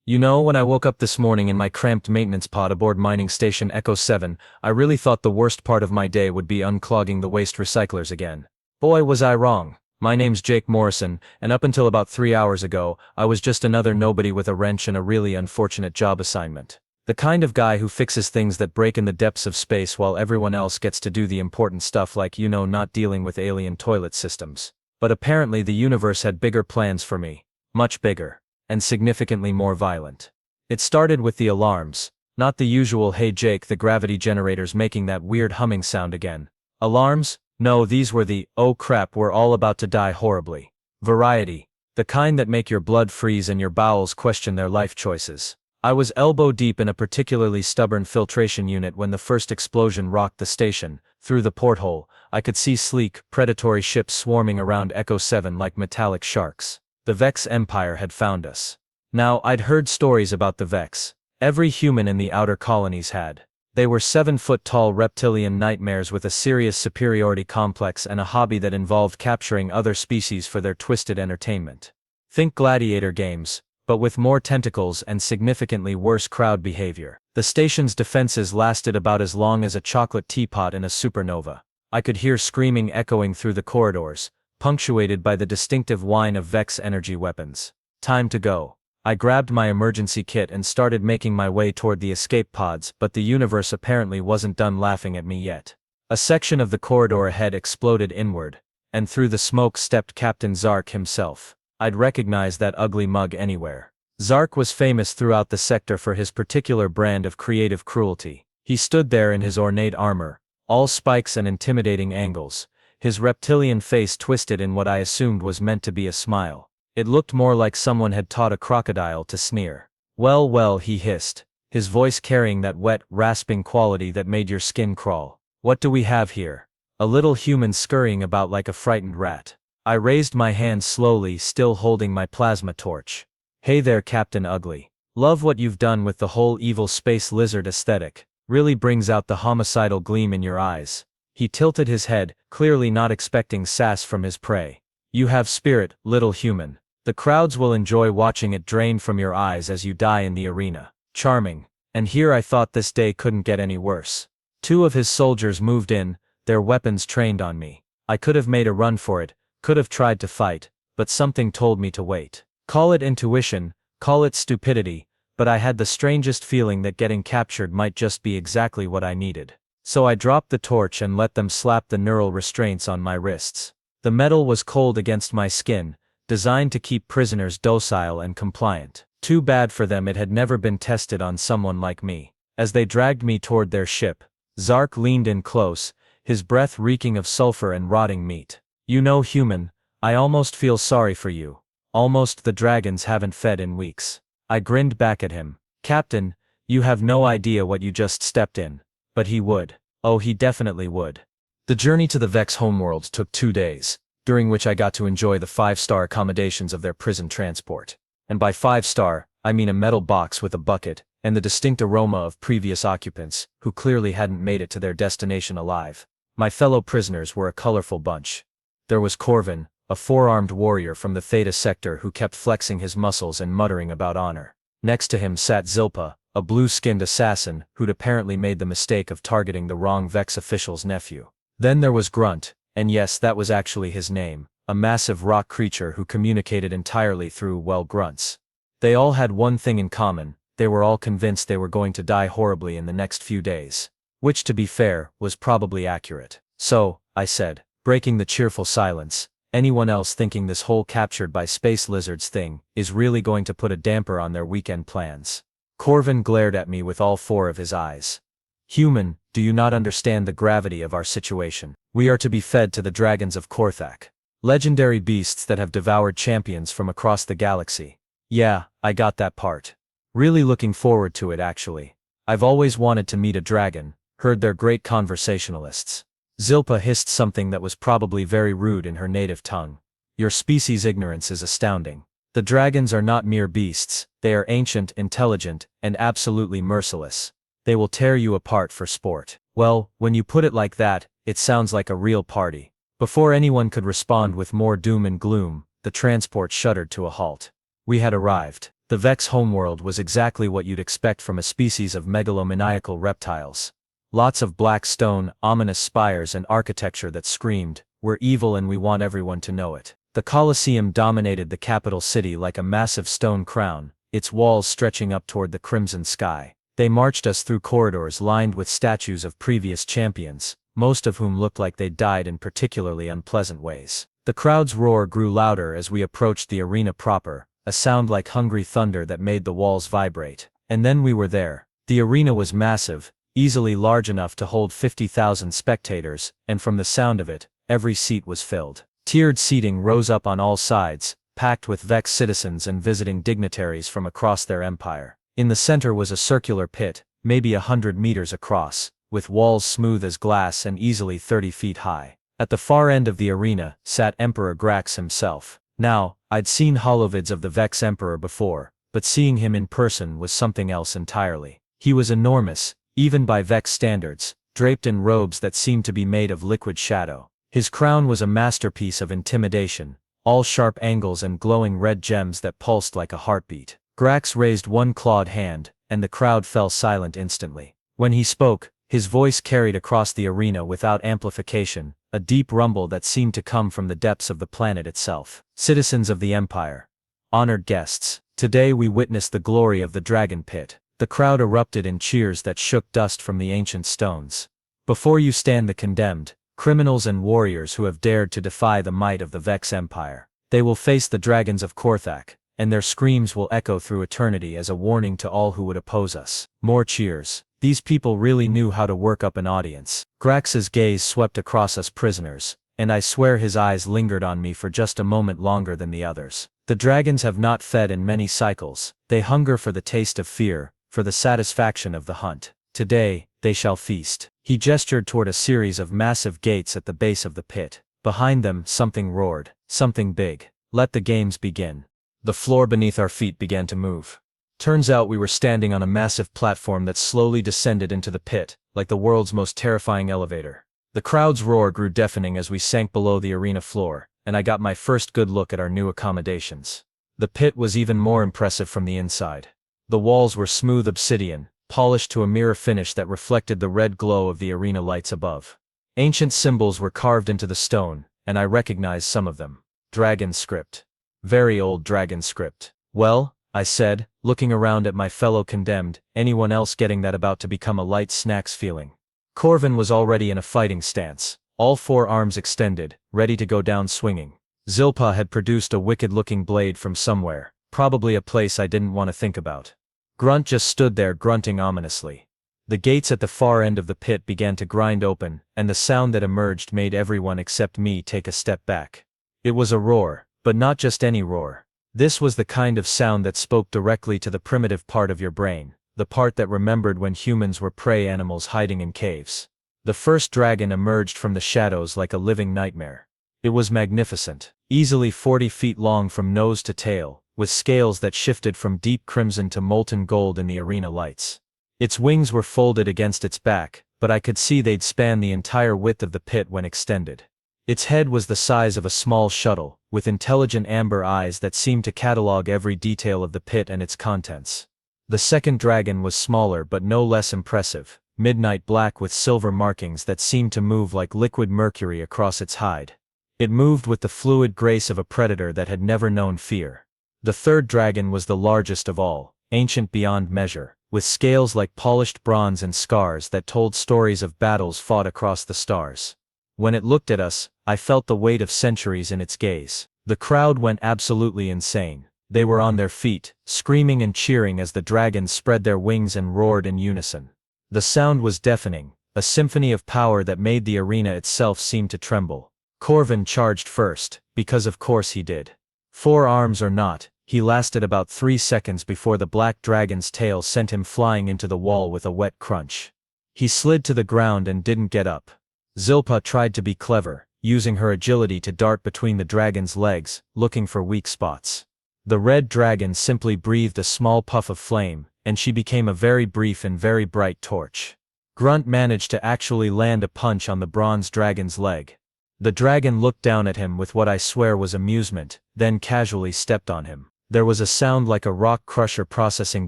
You know, when I woke up this morning in my cramped maintenance pod aboard mining station Echo 7, I really thought the worst part of my day would be unclogging the waste recyclers again. Boy, was I wrong. My name's Jake Morrison, and up until about 3 hours ago, I was just another nobody with a wrench and a really unfortunate job assignment. The kind of guy who fixes things that break in the depths of space while everyone else gets to do the important stuff like, not dealing with alien toilet systems. But apparently the universe had bigger plans for me. Much bigger. And significantly more violent. It started with the alarms, not the usual "hey Jake, the gravity generator's making that weird humming sound again." Alarms? No, these were the "oh crap, we're all about to die horribly" variety, the kind that make your blood freeze and your bowels question their life choices. I was elbow deep in a particularly stubborn filtration unit when the first explosion rocked the station. Through the porthole, I could see sleek, predatory ships swarming around Echo 7 like metallic sharks. The Vex Empire had found us. Now, I'd heard stories about the Vex. Every human in the outer colonies had. They were 7-foot-tall reptilian nightmares with a serious superiority complex and a hobby that involved capturing other species for their twisted entertainment. Think gladiator games, but with more tentacles and significantly worse crowd behavior. The station's defenses lasted about as long as a chocolate teapot in a supernova. I could hear screaming echoing through the corridors, punctuated by the distinctive whine of Vex energy weapons. Time to go. I grabbed my emergency kit and started making my way toward the escape pods, but the universe apparently wasn't done laughing at me yet. A section of the corridor ahead exploded inward, and through the smoke stepped Captain Zark himself. I'd recognize that ugly mug anywhere. Zark was famous throughout the sector for his particular brand of creative cruelty. He stood there in his ornate armor, all spikes and intimidating angles, his reptilian face twisted in what I assumed was meant to be a smile. It looked more like someone had taught a crocodile to sneer. "Well, well," he hissed, his voice carrying that wet, rasping quality that made your skin crawl. "What do we have here?" A little human scurrying about like a frightened rat. I raised my hand slowly, still holding my plasma torch. "Hey there, Captain Ugly. Love what you've done with the whole evil space lizard aesthetic. Really brings out the homicidal gleam in your eyes." He tilted his head, clearly not expecting sass from his prey. "You have spirit, little human. The crowds will enjoy watching it drain from your eyes as you die in the arena." Charming. And here I thought this day couldn't get any worse. Two of his soldiers moved in, their weapons trained on me. I could have made a run for it, could have tried to fight, but something told me to wait. Call it intuition, call it stupidity, but I had the strangest feeling that getting captured might just be exactly what I needed. So I dropped the torch and let them slap the neural restraints on my wrists. The metal was cold against my skin, designed to keep prisoners docile and compliant. Too bad for them it had never been tested on someone like me. As they dragged me toward their ship, Zark leaned in close, his breath reeking of sulfur and rotting meat. "You know, human, I almost feel sorry for you. Almost the dragons haven't fed in weeks." I grinned back at him. "Captain, you have no idea what you just stepped in." But he would. Oh, he definitely would. The journey to the Vex homeworld took 2 days, during which I got to enjoy the 5-star accommodations of their prison transport. And by 5-star, I mean a metal box with a bucket, and the distinct aroma of previous occupants, who clearly hadn't made it to their destination alive. My fellow prisoners were a colorful bunch. There was Corvin, a 4-armed warrior from the Theta sector who kept flexing his muscles and muttering about honor. Next to him sat Zilpa, a blue-skinned assassin who'd apparently made the mistake of targeting the wrong Vex official's nephew. Then there was Grunt, and yes, that was actually his name, a massive rock creature who communicated entirely through, well, grunts. They all had one thing in common: they were all convinced they were going to die horribly in the next few days. Which, to be fair, was probably accurate. "So," I said, breaking the cheerful silence, "anyone else thinking this whole captured by space lizards thing is really going to put a damper on their weekend plans?" Corvin glared at me with all 4 of his eyes. "Human, do you not understand the gravity of our situation? We are to be fed to the dragons of Korthak. Legendary beasts that have devoured champions from across the galaxy." "Yeah, I got that part. Really looking forward to it actually. I've always wanted to meet a dragon, heard they're great conversationalists." Zilpa hissed something that was probably very rude in her native tongue. "Your species' ignorance is astounding. The dragons are not mere beasts, they are ancient, intelligent, and absolutely merciless. They will tear you apart for sport." Well, when you put it like that, it sounds like a real party. Before anyone could respond with more doom and gloom, the transport shuddered to a halt. We had arrived. The Vex homeworld was exactly what you'd expect from a species of megalomaniacal reptiles. Lots of black stone, ominous spires and architecture that screamed, "We're evil and we want everyone to know it." The Colosseum dominated the capital city like a massive stone crown, its walls stretching up toward the crimson sky. They marched us through corridors lined with statues of previous champions, most of whom looked like they'd died in particularly unpleasant ways. The crowd's roar grew louder as we approached the arena proper, a sound like hungry thunder that made the walls vibrate. And then we were there. The arena was massive, easily large enough to hold 50,000 spectators, and from the sound of it, every seat was filled. Tiered seating rose up on all sides, packed with Vex citizens and visiting dignitaries from across their empire. In the center was a circular pit, maybe 100 meters across, with walls smooth as glass and easily 30 feet high. At the far end of the arena sat Emperor Grax himself. Now, I'd seen holovids of the Vex Emperor before, but seeing him in person was something else entirely. He was enormous, even by Vex standards, draped in robes that seemed to be made of liquid shadow. His crown was a masterpiece of intimidation, all sharp angles and glowing red gems that pulsed like a heartbeat. Grax raised one clawed hand, and the crowd fell silent instantly. When he spoke, his voice carried across the arena without amplification, a deep rumble that seemed to come from the depths of the planet itself. Citizens of the Empire. Honored guests. Today we witnessed the glory of the Dragon Pit. The crowd erupted in cheers that shook dust from the ancient stones. Before you stand the condemned, criminals and warriors who have dared to defy the might of the Vex Empire. They will face the dragons of Korthak, and their screams will echo through eternity as a warning to all who would oppose us. More cheers. These people really knew how to work up an audience. Grax's gaze swept across us prisoners, and I swear his eyes lingered on me for just a moment longer than the others. The dragons have not fed in many cycles. They hunger for the taste of fear, for the satisfaction of the hunt. Today, they shall feast. He gestured toward a series of massive gates at the base of the pit. Behind them, something roared, something big. Let the games begin. The floor beneath our feet began to move. Turns out we were standing on a massive platform that slowly descended into the pit, like the world's most terrifying elevator. The crowd's roar grew deafening as we sank below the arena floor, and I got my first good look at our new accommodations. The pit was even more impressive from the inside. The walls were smooth obsidian, polished to a mirror finish that reflected the red glow of the arena lights above. Ancient symbols were carved into the stone, and I recognized some of them. Dragon script. Very old dragon script. Well, I said, looking around at my fellow condemned, anyone else getting that about to become a light snacks feeling? Corvin was already in a fighting stance, all four arms extended, ready to go down swinging. Zilpa had produced a wicked-looking blade from somewhere, probably a place I didn't want to think about. Grunt just stood there grunting ominously. The gates at the far end of the pit began to grind open, and the sound that emerged made everyone except me take a step back. It was a roar, but not just any roar. This was the kind of sound that spoke directly to the primitive part of your brain, the part that remembered when humans were prey animals hiding in caves. The first dragon emerged from the shadows like a living nightmare. It was magnificent, easily 40 feet long from nose to tail, with scales that shifted from deep crimson to molten gold in the arena lights. Its wings were folded against its back, but I could see they'd span the entire width of the pit when extended. Its head was the size of a small shuttle, with intelligent amber eyes that seemed to catalog every detail of the pit and its contents. The second dragon was smaller but no less impressive, midnight black with silver markings that seemed to move like liquid mercury across its hide. It moved with the fluid grace of a predator that had never known fear. The third dragon was the largest of all, ancient beyond measure, with scales like polished bronze and scars that told stories of battles fought across the stars. When it looked at us, I felt the weight of centuries in its gaze. The crowd went absolutely insane. They were on their feet, screaming and cheering as the dragons spread their wings and roared in unison. The sound was deafening, a symphony of power that made the arena itself seem to tremble. Corvin charged first, because of course he did. 4 arms or not, he lasted about 3 seconds before the black dragon's tail sent him flying into the wall with a wet crunch. He slid to the ground and didn't get up. Zilpa tried to be clever, using her agility to dart between the dragon's legs, looking for weak spots. The red dragon simply breathed a small puff of flame, and she became a very brief and very bright torch. Grunt managed to actually land a punch on the bronze dragon's leg. The dragon looked down at him with what I swear was amusement, then casually stepped on him. There was a sound like a rock crusher processing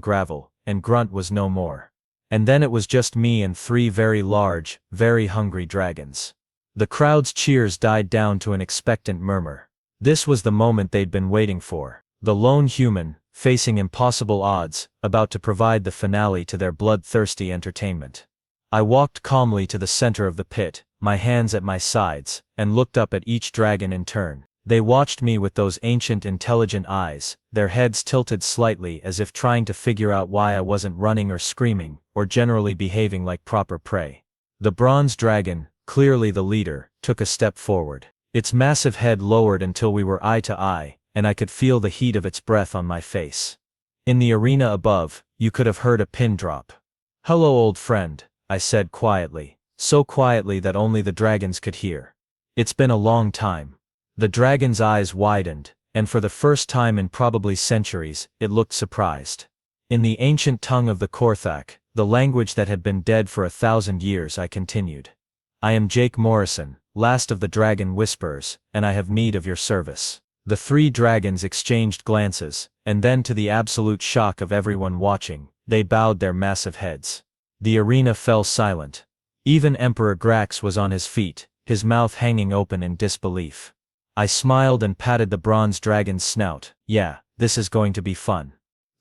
gravel, and Grunt was no more. And then it was just me and 3 very large, very hungry dragons. The crowd's cheers died down to an expectant murmur. This was the moment they'd been waiting for. The lone human, facing impossible odds, about to provide the finale to their bloodthirsty entertainment. I walked calmly to the center of the pit, my hands at my sides, and looked up at each dragon in turn. They watched me with those ancient intelligent eyes, their heads tilted slightly as if trying to figure out why I wasn't running or screaming, or generally behaving like proper prey. The bronze dragon, clearly the leader, took a step forward. Its massive head lowered until we were eye to eye, and I could feel the heat of its breath on my face. In the arena above, you could have heard a pin drop. "Hello, old friend," I said quietly, so quietly that only the dragons could hear. "It's been a long time." The dragon's eyes widened, and for the first time in probably centuries, it looked surprised. In the ancient tongue of the Korthak, the language that had been dead for 1,000 years, I continued. "I am Jake Morrison, last of the Dragon Whisperers, and I have need of your service." The 3 dragons exchanged glances, and then to the absolute shock of everyone watching, they bowed their massive heads. The arena fell silent. Even Emperor Grax was on his feet, his mouth hanging open in disbelief. I smiled and patted the bronze dragon's snout. "Yeah, this is going to be fun."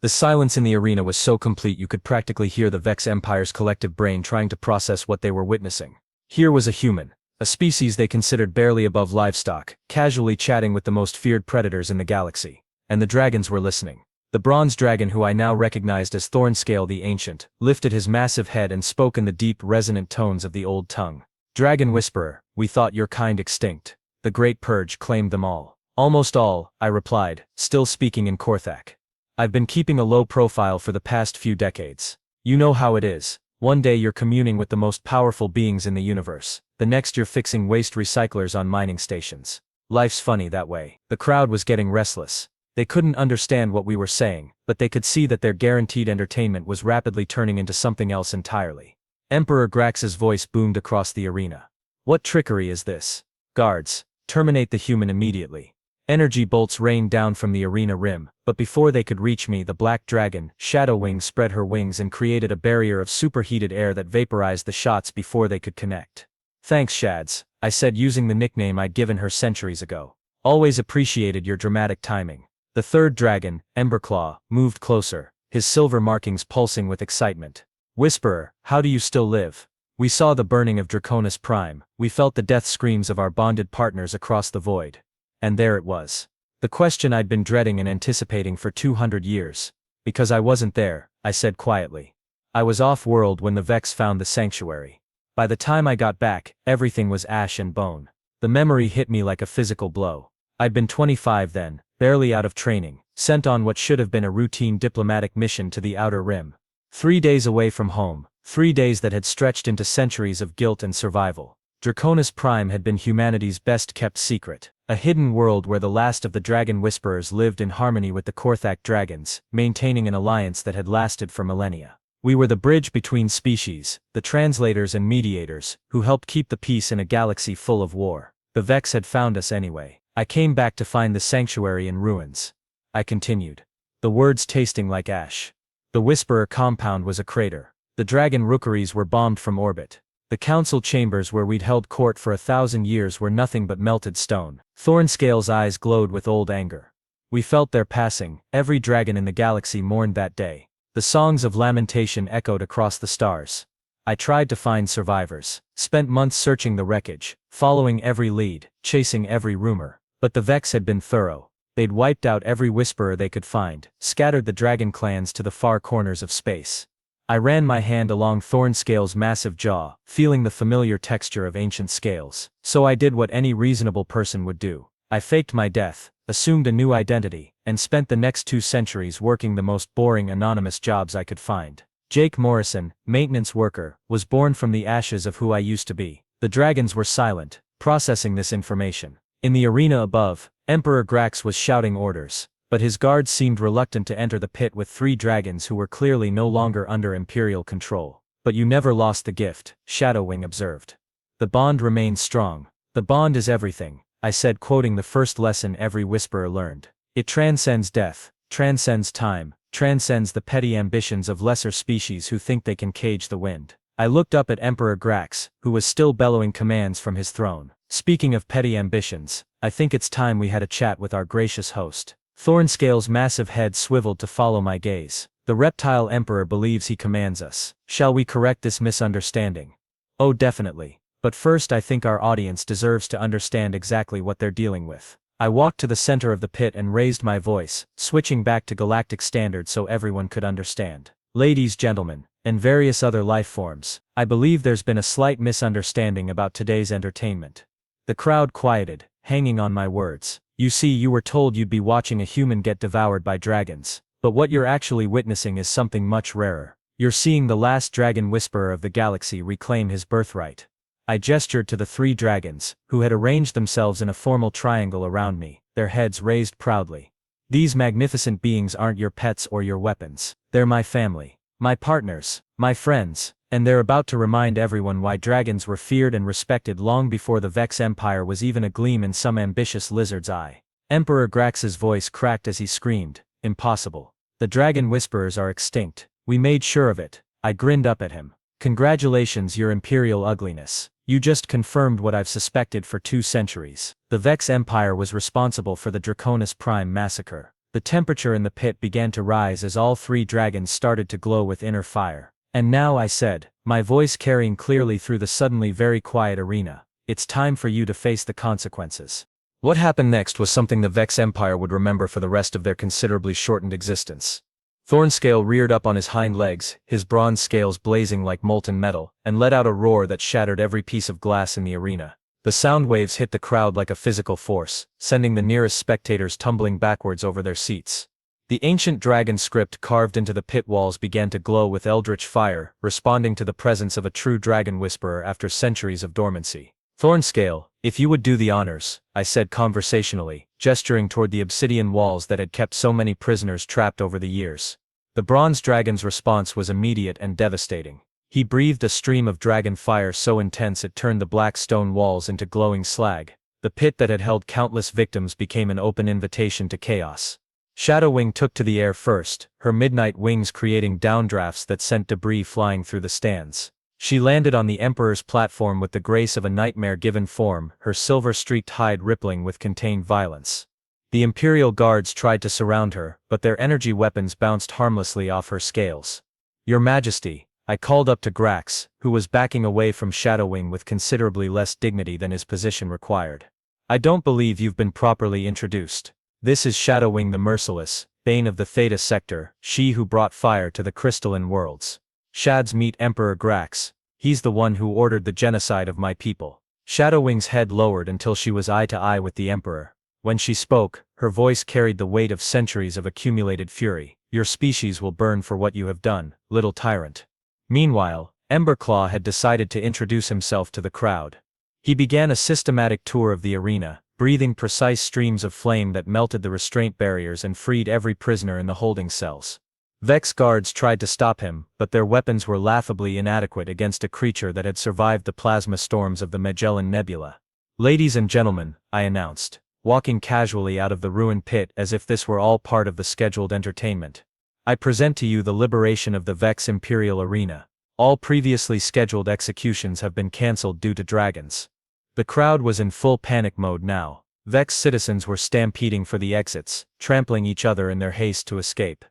The silence in the arena was so complete you could practically hear the Vex Empire's collective brain trying to process what they were witnessing. Here was a human, a species they considered barely above livestock, casually chatting with the most feared predators in the galaxy. And the dragons were listening. The bronze dragon, who I now recognized as Thornscale the Ancient, lifted his massive head and spoke in the deep, resonant tones of the old tongue. "Dragon Whisperer, we thought your kind extinct. The Great Purge claimed them all." "Almost all," I replied, still speaking in Korthak. "I've been keeping a low profile for the past few decades. You know how it is. One day you're communing with the most powerful beings in the universe. The next you're fixing waste recyclers on mining stations. Life's funny that way." The crowd was getting restless. They couldn't understand what we were saying, but they could see that their guaranteed entertainment was rapidly turning into something else entirely. Emperor Grax's voice boomed across the arena. "What trickery is this? Guards, terminate the human immediately." Energy bolts rained down from the arena rim, but before they could reach me, the black dragon, Shadowwing, spread her wings and created a barrier of superheated air that vaporized the shots before they could connect. "Thanks, Shads," I said, using the nickname I'd given her centuries ago. "Always appreciated your dramatic timing." The 3rd dragon, Emberclaw, moved closer, his silver markings pulsing with excitement. "Whisperer, how do you still live?" We saw the burning of Draconis Prime, we felt the death screams of our bonded partners across the void. And there it was. The question I'd been dreading and anticipating for 200 years. "Because I wasn't there," I said quietly. "I was off-world when the Vex found the sanctuary. By the time I got back, everything was ash and bone." The memory hit me like a physical blow. I'd been 25 then, barely out of training, sent on what should have been a routine diplomatic mission to the Outer Rim. 3 days away from home, 3 days that had stretched into centuries of guilt and survival. Draconis Prime had been humanity's best-kept secret, a hidden world where the last of the Dragon Whisperers lived in harmony with the Korthak dragons, maintaining an alliance that had lasted for millennia. We were the bridge between species, the translators and mediators, who helped keep the peace in a galaxy full of war. The Vex had found us anyway. "I came back to find the sanctuary in ruins," I continued, the words tasting like ash. "The Whisperer compound was a crater. The dragon rookeries were bombed from orbit. The council chambers where we'd held court for 1,000 years were nothing but melted stone." Thornscale's eyes glowed with old anger. "We felt their passing, every dragon in the galaxy mourned that day. The songs of lamentation echoed across the stars. I tried to find survivors, spent months searching the wreckage, following every lead, chasing every rumor. But the Vex had been thorough. They'd wiped out every Whisperer they could find, scattered the dragon clans to the far corners of space." I ran my hand along Thornscale's massive jaw, feeling the familiar texture of ancient scales. "So I did what any reasonable person would do. I faked my death, assumed a new identity, and spent the next 2 centuries working the most boring anonymous jobs I could find. Jake Morrison, maintenance worker, was born from the ashes of who I used to be." The dragons were silent, processing this information. In the arena above, Emperor Grax was shouting orders, but his guards seemed reluctant to enter the pit with 3 dragons who were clearly no longer under Imperial control. "But you never lost the gift," Shadowwing observed. "The bond remains strong." "The bond is everything," I said, quoting the first lesson every Whisperer learned. "It transcends death, transcends time, transcends the petty ambitions of lesser species who think they can cage the wind. I looked up at Emperor Grax, who was still bellowing commands from his throne. Speaking of petty ambitions, I think it's time we had a chat with our gracious host. Thornscale's massive head swiveled to follow my gaze. The reptile emperor believes he commands us. Shall we correct this misunderstanding? Oh, definitely. But first I think our audience deserves to understand exactly what they're dealing with. I walked to the center of the pit and raised my voice, switching back to galactic standard so everyone could understand. Ladies, gentlemen, and various other life forms, I believe there's been a slight misunderstanding about today's entertainment. The crowd quieted, hanging on my words. You see, you were told you'd be watching a human get devoured by dragons, but what you're actually witnessing is something much rarer. You're seeing the last dragon whisperer of the galaxy reclaim his birthright. I gestured to the 3 dragons, who had arranged themselves in a formal triangle around me, their heads raised proudly. These magnificent beings aren't your pets or your weapons. They're my family, my partners, my friends, and they're about to remind everyone why dragons were feared and respected long before the Vex Empire was even a gleam in some ambitious lizard's eye. Emperor Grax's voice cracked as he screamed, "Impossible. The dragon whisperers are extinct. We made sure of it." I grinned up at him. "Congratulations, your imperial ugliness. You just confirmed what I've suspected for 2 centuries. The Vex Empire was responsible for the Draconis Prime massacre." The temperature in the pit began to rise as all 3 dragons started to glow with inner fire. "And now," I said, my voice carrying clearly through the suddenly very quiet arena, "it's time for you to face the consequences." What happened next was something the Vex Empire would remember for the rest of their considerably shortened existence. Thornscale reared up on his hind legs, his bronze scales blazing like molten metal, and let out a roar that shattered every piece of glass in the arena. The sound waves hit the crowd like a physical force, sending the nearest spectators tumbling backwards over their seats. The ancient dragon script carved into the pit walls began to glow with eldritch fire, responding to the presence of a true dragon whisperer after centuries of dormancy. "Thornscale, if you would do the honors," I said conversationally, gesturing toward the obsidian walls that had kept so many prisoners trapped over the years. The bronze dragon's response was immediate and devastating. He breathed a stream of dragon fire so intense it turned the black stone walls into glowing slag. The pit that had held countless victims became an open invitation to chaos. Shadowwing took to the air first, her midnight wings creating downdrafts that sent debris flying through the stands. She landed on the Emperor's platform with the grace of a nightmare-given form, her silver-streaked hide rippling with contained violence. The Imperial guards tried to surround her, but their energy weapons bounced harmlessly off her scales. "Your Majesty," I called up to Grax, who was backing away from Shadowwing with considerably less dignity than his position required. "I don't believe you've been properly introduced. This is Shadowwing the Merciless, Bane of the Theta Sector, she who brought fire to the crystalline worlds. Shads meet Emperor Grax. He's the one who ordered the genocide of my people." Shadowwing's head lowered until she was eye to eye with the Emperor. When she spoke, her voice carried the weight of centuries of accumulated fury. "Your species will burn for what you have done, little tyrant." Meanwhile, Emberclaw had decided to introduce himself to the crowd. He began a systematic tour of the arena, breathing precise streams of flame that melted the restraint barriers and freed every prisoner in the holding cells. Vex guards tried to stop him, but their weapons were laughably inadequate against a creature that had survived the plasma storms of the Magellan Nebula. "Ladies and gentlemen," I announced, walking casually out of the ruined pit as if this were all part of the scheduled entertainment, "I present to you the liberation of the Vex Imperial Arena. All previously scheduled executions have been cancelled due to dragons." The crowd was in full panic mode now. Vex citizens were stampeding for the exits, trampling each other in their haste to escape.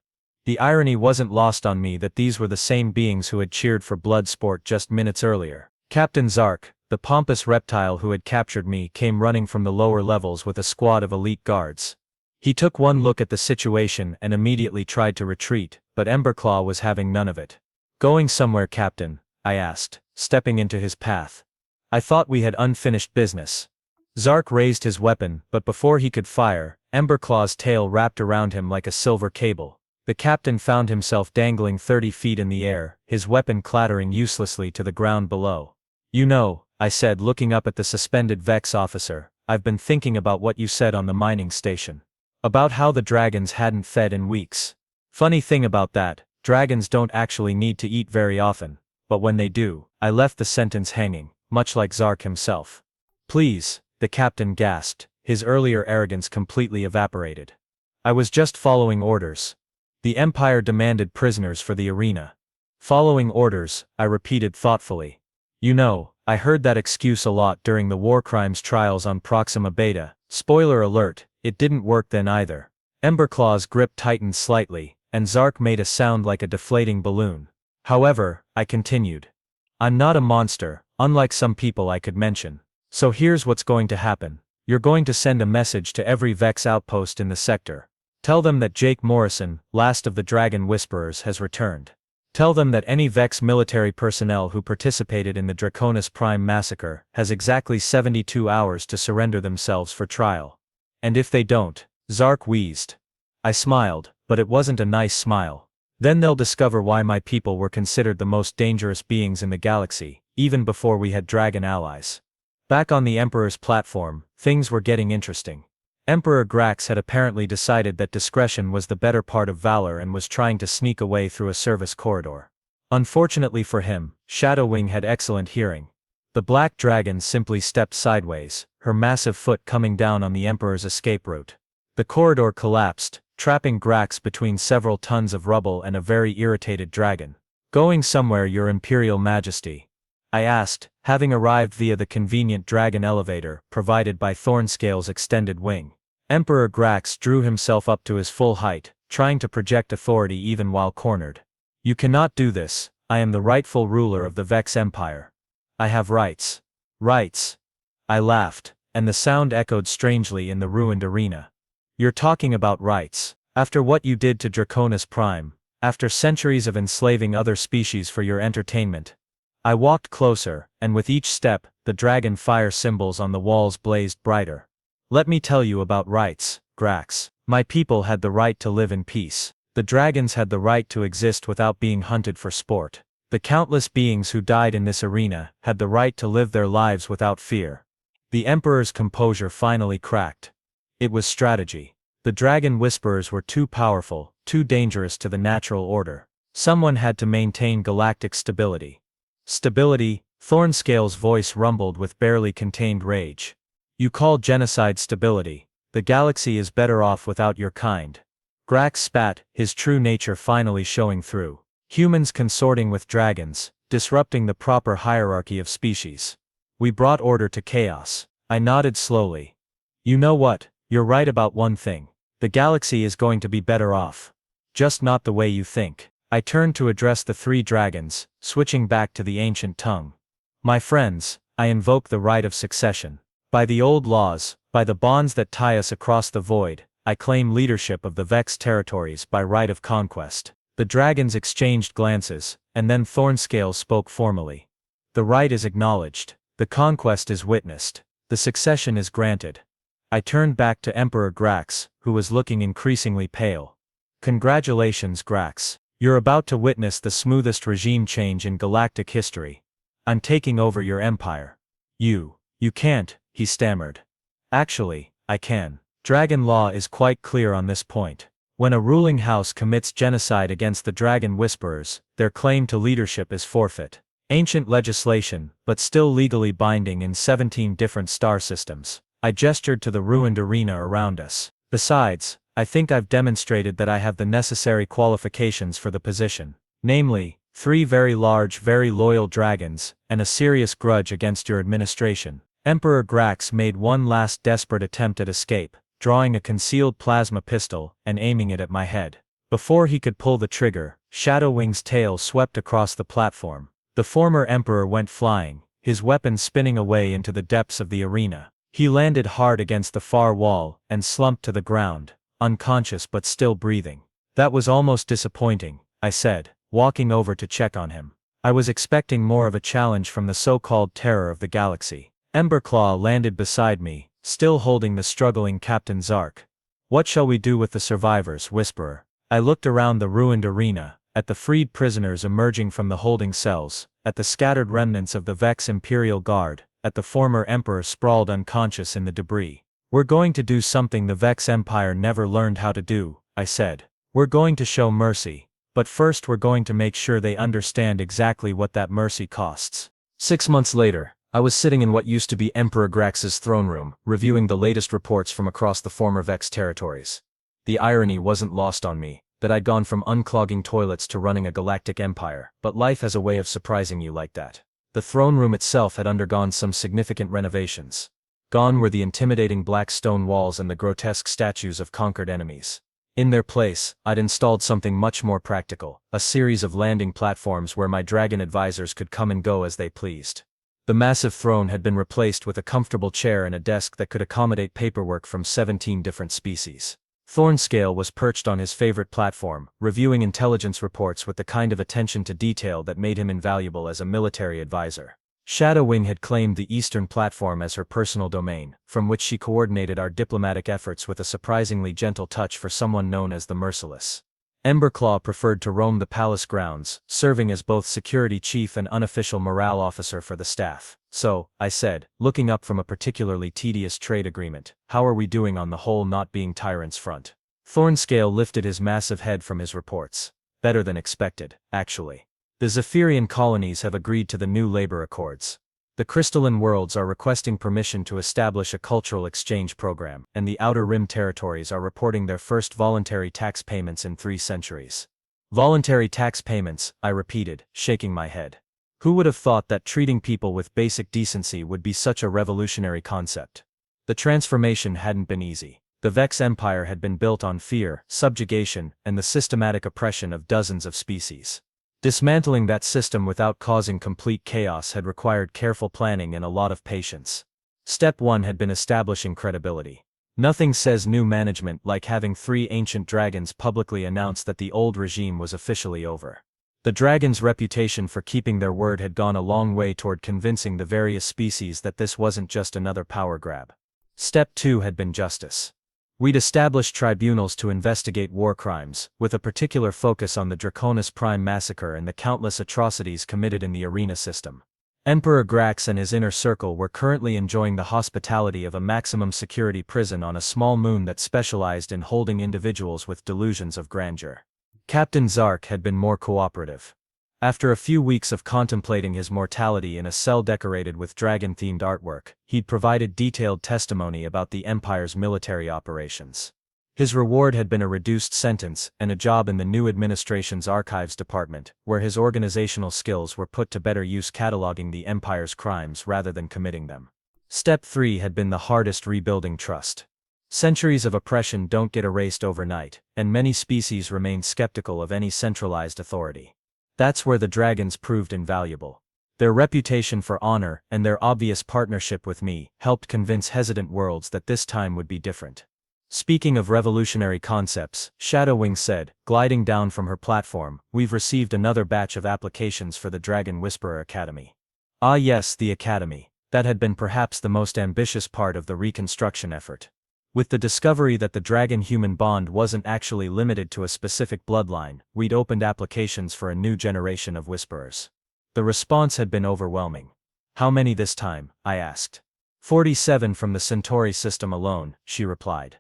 The irony wasn't lost on me that these were the same beings who had cheered for blood sport just minutes earlier. Captain Zark, the pompous reptile who had captured me, came running from the lower levels with a squad of elite guards. He took one look at the situation and immediately tried to retreat, but Emberclaw was having none of it. "Going somewhere, Captain?" I asked, stepping into his path. "I thought we had unfinished business." Zark raised his weapon, but before he could fire, Emberclaw's tail wrapped around him like a silver cable. The captain found himself dangling 30 feet in the air, his weapon clattering uselessly to the ground below. "You know," I said, looking up at the suspended Vex officer, "I've been thinking about what you said on the mining station. About how the dragons hadn't fed in weeks. Funny thing about that, dragons don't actually need to eat very often, but when they do," I left the sentence hanging, much like Zark himself. "Please," the captain gasped, his earlier arrogance completely evaporated. I was just following orders. The Empire demanded prisoners for the arena. Following orders, I repeated thoughtfully. You know, I heard that excuse a lot during the war crimes trials on Proxima Beta. Spoiler alert, it didn't work then either. Emberclaw's grip tightened slightly, and Zark made a sound like a deflating balloon. However, I continued. I'm not a monster, unlike some people I could mention. So here's what's going to happen. You're going to send a message to every Vex outpost in the sector. Tell them that Jake Morrison, last of the Dragon Whisperers, has returned. Tell them that any Vex military personnel who participated in the Draconis Prime massacre has exactly 72 hours to surrender themselves for trial. And if they don't, Zark wheezed. I smiled, but it wasn't a nice smile. Then they'll discover why my people were considered the most dangerous beings in the galaxy, even before we had dragon allies. Back on the Emperor's platform, things were getting interesting. Emperor Grax had apparently decided that discretion was the better part of valor and was trying to sneak away through a service corridor. Unfortunately for him, Shadowwing had excellent hearing. The black dragon simply stepped sideways, her massive foot coming down on the Emperor's escape route. The corridor collapsed, trapping Grax between several tons of rubble and a very irritated dragon. Going somewhere, Your Imperial Majesty? I asked, having arrived via the convenient dragon elevator provided by Thornscale's extended wing. Emperor Grax drew himself up to his full height, trying to project authority even while cornered. You cannot do this. I am the rightful ruler of the Vex Empire. I have rights. Rights. I laughed, and the sound echoed strangely in the ruined arena. You're talking about rights. After what you did to Draconis Prime, after centuries of enslaving other species for your entertainment. I walked closer, and with each step, the dragon fire symbols on the walls blazed brighter. Let me tell you about rights, Grax. My people had the right to live in peace. The dragons had the right to exist without being hunted for sport. The countless beings who died in this arena had the right to live their lives without fear. The Emperor's composure finally cracked. It was strategy. The Dragon Whisperers were too powerful, too dangerous to the natural order. Someone had to maintain galactic stability. Stability? Thornscale's voice rumbled with barely contained rage. You call genocide stability? The galaxy is better off without your kind. Grax spat, his true nature finally showing through. Humans consorting with dragons, disrupting the proper hierarchy of species. We brought order to chaos. I nodded slowly. You know what? You're right about one thing. The galaxy is going to be better off. Just not the way you think. I turned to address the three dragons, switching back to the ancient tongue. My friends, I invoke the right of succession. By the old laws, by the bonds that tie us across the void, I claim leadership of the Vex territories by right of conquest. The dragons exchanged glances, and then Thornscale spoke formally. The right is acknowledged. The conquest is witnessed. The succession is granted. I turned back to Emperor Grax, who was looking increasingly pale. Congratulations, Grax. You're about to witness the smoothest regime change in galactic history. I'm taking over your empire. You can't, he stammered. Actually, I can. Dragon law is quite clear on this point. When a ruling house commits genocide against the Dragon Whisperers, their claim to leadership is forfeit. Ancient legislation, but still legally binding in 17 different star systems. I gestured to the ruined arena around us. Besides, I think I've demonstrated that I have the necessary qualifications for the position. Namely, 3 very large, very loyal dragons, and a serious grudge against your administration. Emperor Grax made one last desperate attempt at escape, drawing a concealed plasma pistol and aiming it at my head. Before he could pull the trigger, Shadowwing's tail swept across the platform. The former emperor went flying, his weapon spinning away into the depths of the arena. He landed hard against the far wall and slumped to the ground, unconscious but still breathing. That was almost disappointing, I said, walking over to check on him. I was expecting more of a challenge from the so-called terror of the galaxy. Emberclaw landed beside me, still holding the struggling Captain Zark. What shall we do with the survivors, Whisperer? I looked around the ruined arena, at the freed prisoners emerging from the holding cells, at the scattered remnants of the Vex Imperial Guard, at the former Emperor sprawled unconscious in the debris. We're going to do something the Vex Empire never learned how to do, I said. We're going to show mercy. But first we're going to make sure they understand exactly what that mercy costs. 6 months later, I was sitting in what used to be Emperor Grax's throne room, reviewing the latest reports from across the former Vex territories. The irony wasn't lost on me, that I'd gone from unclogging toilets to running a galactic empire, but life has a way of surprising you like that. The throne room itself had undergone some significant renovations. Gone were the intimidating black stone walls and the grotesque statues of conquered enemies. In their place, I'd installed something much more practical, a series of landing platforms where my dragon advisors could come and go as they pleased. The massive throne had been replaced with a comfortable chair and a desk that could accommodate paperwork from 17 different species. Thornscale was perched on his favorite platform, reviewing intelligence reports with the kind of attention to detail that made him invaluable as a military advisor. Shadowwing had claimed the eastern platform as her personal domain, from which she coordinated our diplomatic efforts with a surprisingly gentle touch for someone known as the Merciless. Emberclaw preferred to roam the palace grounds, serving as both security chief and unofficial morale officer for the staff. So, I said, looking up from a particularly tedious trade agreement, how are we doing on the whole not being tyrants front? Thornscale lifted his massive head from his reports. Better than expected, actually. The Zephyrian colonies have agreed to the new labor accords. The crystalline worlds are requesting permission to establish a cultural exchange program, and the Outer Rim territories are reporting their first voluntary tax payments in 3 centuries. Voluntary tax payments, I repeated, shaking my head. Who would have thought that treating people with basic decency would be such a revolutionary concept? The transformation hadn't been easy. The Vex Empire had been built on fear, subjugation, and the systematic oppression of dozens of species. Dismantling that system without causing complete chaos had required careful planning and a lot of patience. Step 1 had been establishing credibility. Nothing says new management like having 3 ancient dragons publicly announce that the old regime was officially over. The dragons' reputation for keeping their word had gone a long way toward convincing the various species that this wasn't just another power grab. Step 2 had been justice. We'd established tribunals to investigate war crimes, with a particular focus on the Draconis Prime massacre and the countless atrocities committed in the arena system. Emperor Grax and his inner circle were currently enjoying the hospitality of a maximum security prison on a small moon that specialized in holding individuals with delusions of grandeur. Captain Zark had been more cooperative. After a few weeks of contemplating his mortality in a cell decorated with dragon-themed artwork, he'd provided detailed testimony about the Empire's military operations. His reward had been a reduced sentence and a job in the new administration's archives department, where his organizational skills were put to better use cataloging the Empire's crimes rather than committing them. Step 3 had been the hardest: rebuilding trust. Centuries of oppression don't get erased overnight, and many species remain skeptical of any centralized authority. That's where the dragons proved invaluable. Their reputation for honor and their obvious partnership with me helped convince hesitant worlds that this time would be different. Speaking of revolutionary concepts, Shadowwing said, gliding down from her platform, we've received another batch of applications for the Dragon Whisperer Academy. Ah yes, the Academy. That had been perhaps the most ambitious part of the reconstruction effort. With the discovery that the dragon-human bond wasn't actually limited to a specific bloodline, we'd opened applications for a new generation of Whisperers. The response had been overwhelming. How many this time? I asked. 47 from the Centauri system alone, she replied.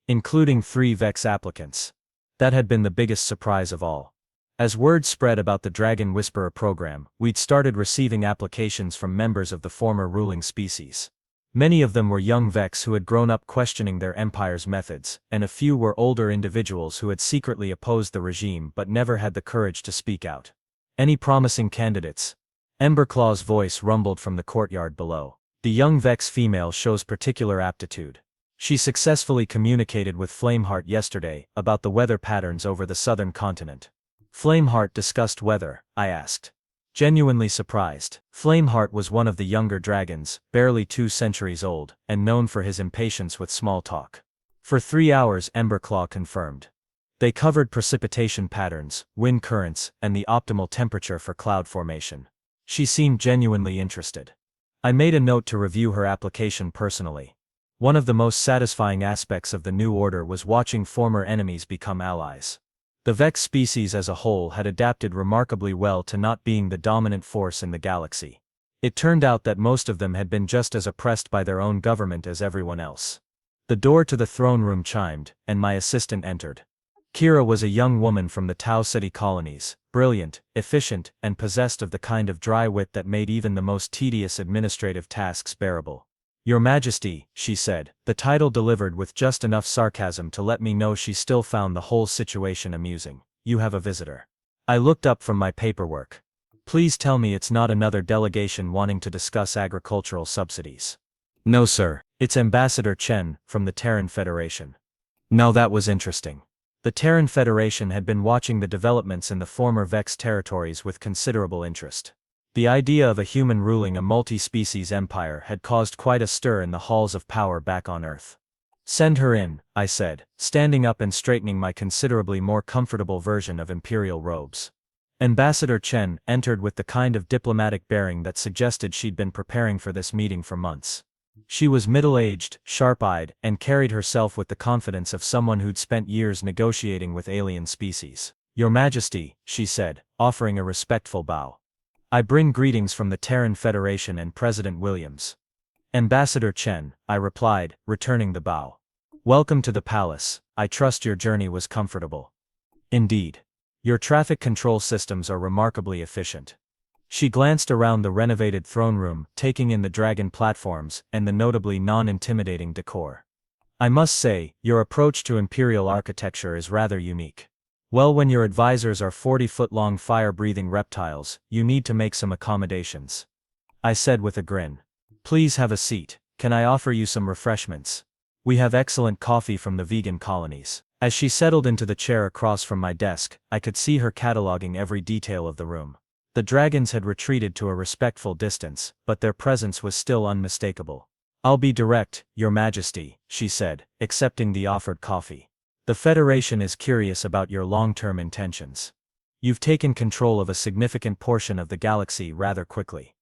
Including 3 Vex applicants. That had been the biggest surprise of all. As word spread about the Dragon Whisperer program, we'd started receiving applications from members of the former ruling species. Many of them were young Vex who had grown up questioning their empire's methods, and a few were older individuals who had secretly opposed the regime but never had the courage to speak out. Any promising candidates? Emberclaw's voice rumbled from the courtyard below. The young Vex female shows particular aptitude. She successfully communicated with Flameheart yesterday about the weather patterns over the southern continent. Flameheart discussed weather, I asked. Genuinely surprised. Flameheart was one of the younger dragons, barely 2 centuries old, and known for his impatience with small talk. For 3 hours, Emberclaw confirmed. They covered precipitation patterns, wind currents, and the optimal temperature for cloud formation. She seemed genuinely interested. I made a note to review her application personally. One of the most satisfying aspects of the new order was watching former enemies become allies. The Vex species as a whole had adapted remarkably well to not being the dominant force in the galaxy. It turned out that most of them had been just as oppressed by their own government as everyone else. The door to the throne room chimed, and my assistant entered. Kira was a young woman from the Tau Ceti colonies, brilliant, efficient, and possessed of the kind of dry wit that made even the most tedious administrative tasks bearable. Your Majesty, she said, the title delivered with just enough sarcasm to let me know she still found the whole situation amusing. You have a visitor. I looked up from my paperwork. Please tell me it's not another delegation wanting to discuss agricultural subsidies. No sir, it's Ambassador Chen, from the Terran Federation. Now that was interesting. The Terran Federation had been watching the developments in the former Vex territories with considerable interest. The idea of a human ruling a multi-species empire had caused quite a stir in the halls of power back on Earth. Send her in, I said, standing up and straightening my considerably more comfortable version of imperial robes. Ambassador Chen entered with the kind of diplomatic bearing that suggested she'd been preparing for this meeting for months. She was middle-aged, sharp-eyed, and carried herself with the confidence of someone who'd spent years negotiating with alien species. Your Majesty, she said, offering a respectful bow. I bring greetings from the Terran Federation and President Williams. Ambassador Chen, I replied, returning the bow. Welcome to the palace. I trust your journey was comfortable. Indeed. Your traffic control systems are remarkably efficient. She glanced around the renovated throne room, taking in the dragon platforms and the notably non-intimidating decor. I must say, your approach to imperial architecture is rather unique. Well, when your advisors are 40-foot-long fire-breathing reptiles, you need to make some accommodations. I said with a grin. Please have a seat. Can I offer you some refreshments? We have excellent coffee from the vegan colonies. As she settled into the chair across from my desk, I could see her cataloging every detail of the room. The dragons had retreated to a respectful distance, but their presence was still unmistakable. I'll be direct, Your Majesty, she said, accepting the offered coffee. The Federation is curious about your long-term intentions. You've taken control of a significant portion of the galaxy rather quickly.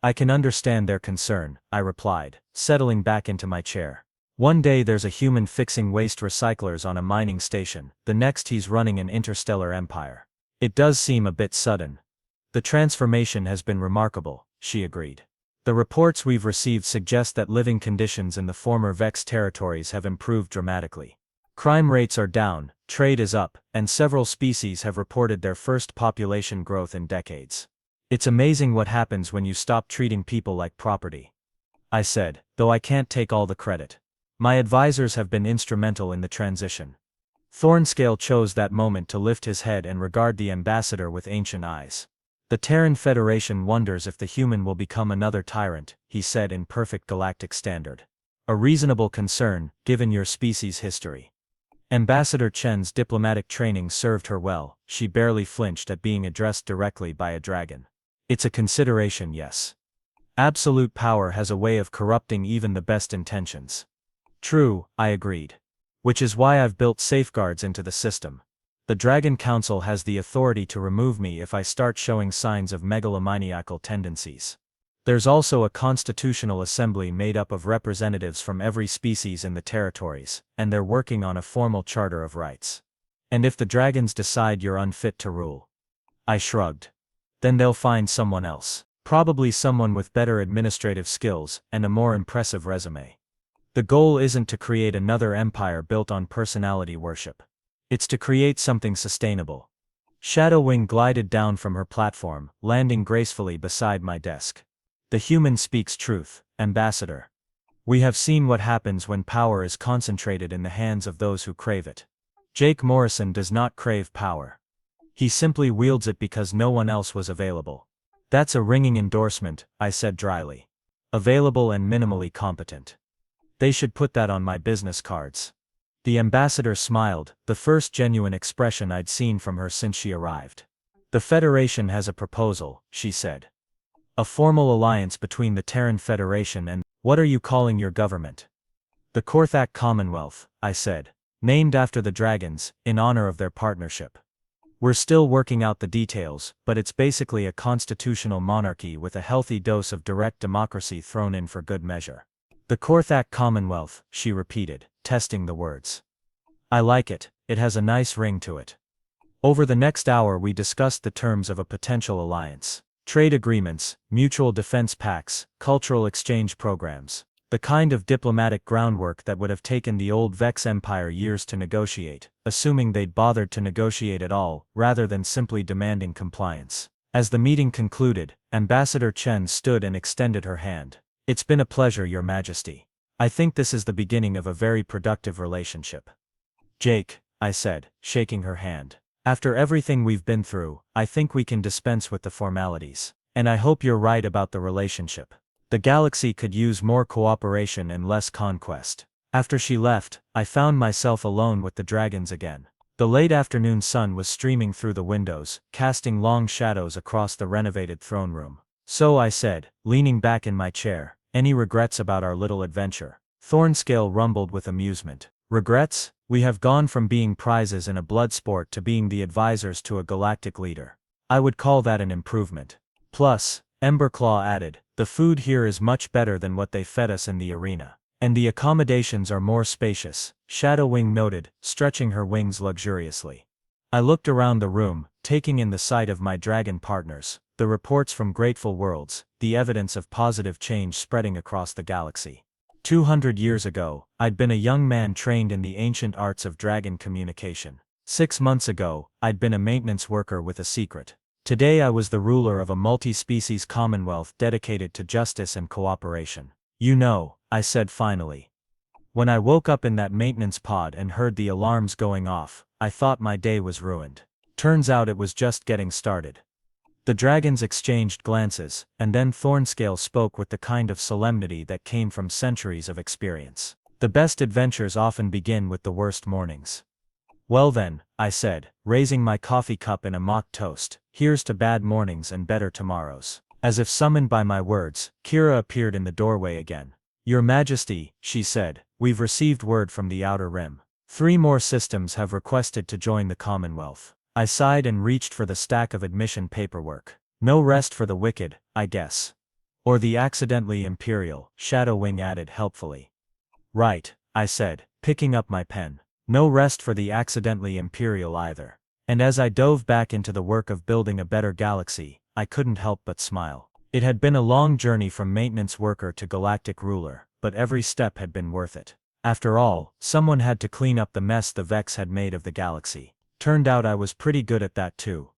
I can understand their concern, I replied, settling back into my chair. One day there's a human fixing waste recyclers on a mining station, the next he's running an interstellar empire. It does seem a bit sudden. The transformation has been remarkable, she agreed. The reports we've received suggest that living conditions in the former Vex territories have improved dramatically. Crime rates are down, trade is up, and several species have reported their first population growth in decades. It's amazing what happens when you stop treating people like property. I said, though I can't take all the credit. My advisors have been instrumental in the transition. Thornscale chose that moment to lift his head and regard the ambassador with ancient eyes. The Terran Federation wonders if the human will become another tyrant, he said in perfect galactic standard. A reasonable concern, given your species' history. Ambassador Chen's diplomatic training served her well, she barely flinched at being addressed directly by a dragon. It's a consideration, yes. Absolute power has a way of corrupting even the best intentions. True, I agreed. Which is why I've built safeguards into the system. The Dragon Council has the authority to remove me if I start showing signs of megalomaniacal tendencies. There's also a constitutional assembly made up of representatives from every species in the territories, and they're working on a formal charter of rights. And if the dragons decide you're unfit to rule? I shrugged. Then they'll find someone else. Probably someone with better administrative skills and a more impressive resume. The goal isn't to create another empire built on personality worship. It's to create something sustainable. Shadowwing glided down from her platform, landing gracefully beside my desk. The human speaks truth, Ambassador. We have seen what happens when power is concentrated in the hands of those who crave it. Jake Morrison does not crave power. He simply wields it because no one else was available. That's a ringing endorsement, I said dryly. Available and minimally competent. They should put that on my business cards. The ambassador smiled, the first genuine expression I'd seen from her since she arrived. The Federation has a proposal, she said. A formal alliance between the Terran Federation and, what are you calling your government? The Korthak Commonwealth, I said. Named after the dragons, in honor of their partnership. We're still working out the details, but it's basically a constitutional monarchy with a healthy dose of direct democracy thrown in for good measure. The Korthak Commonwealth, she repeated, testing the words. I like it, it has a nice ring to it. Over the next hour we discussed the terms of a potential alliance. Trade agreements, mutual defense pacts, cultural exchange programs. The kind of diplomatic groundwork that would have taken the old Vex Empire years to negotiate, assuming they'd bothered to negotiate at all, rather than simply demanding compliance. As the meeting concluded, Ambassador Chen stood and extended her hand. It's been a pleasure, Your Majesty. I think this is the beginning of a very productive relationship. Jake, I said, shaking her hand. After everything we've been through, I think we can dispense with the formalities. And I hope you're right about the relationship. The galaxy could use more cooperation and less conquest. After she left, I found myself alone with the dragons again. The late afternoon sun was streaming through the windows, casting long shadows across the renovated throne room. So I said, leaning back in my chair, any regrets about our little adventure? Thornscale rumbled with amusement. Regrets? We have gone from being prizes in a blood sport to being the advisors to a galactic leader. I would call that an improvement. Plus, Emberclaw added, the food here is much better than what they fed us in the arena. And the accommodations are more spacious, Shadowwing noted, stretching her wings luxuriously. I looked around the room, taking in the sight of my dragon partners, the reports from Grateful Worlds, the evidence of positive change spreading across the galaxy. 200 years ago, I'd been a young man trained in the ancient arts of dragon communication. 6 months ago, I'd been a maintenance worker with a secret. Today I was the ruler of a multi-species commonwealth dedicated to justice and cooperation. You know, I said finally. When I woke up in that maintenance pod and heard the alarms going off, I thought my day was ruined. Turns out it was just getting started. The dragons exchanged glances, and then Thornscale spoke with the kind of solemnity that came from centuries of experience. The best adventures often begin with the worst mornings. Well then, I said, raising my coffee cup in a mock toast, here's to bad mornings and better tomorrows. As if summoned by my words, Kira appeared in the doorway again. Your Majesty, she said, we've received word from the Outer Rim. 3 more systems have requested to join the Commonwealth. I sighed and reached for the stack of admission paperwork. No rest for the wicked, I guess. Or the accidentally imperial, Shadowwing added helpfully. Right, I said, picking up my pen. No rest for the accidentally imperial either. And as I dove back into the work of building a better galaxy, I couldn't help but smile. It had been a long journey from maintenance worker to galactic ruler, but every step had been worth it. After all, someone had to clean up the mess the Vex had made of the galaxy. Turned out I was pretty good at that too.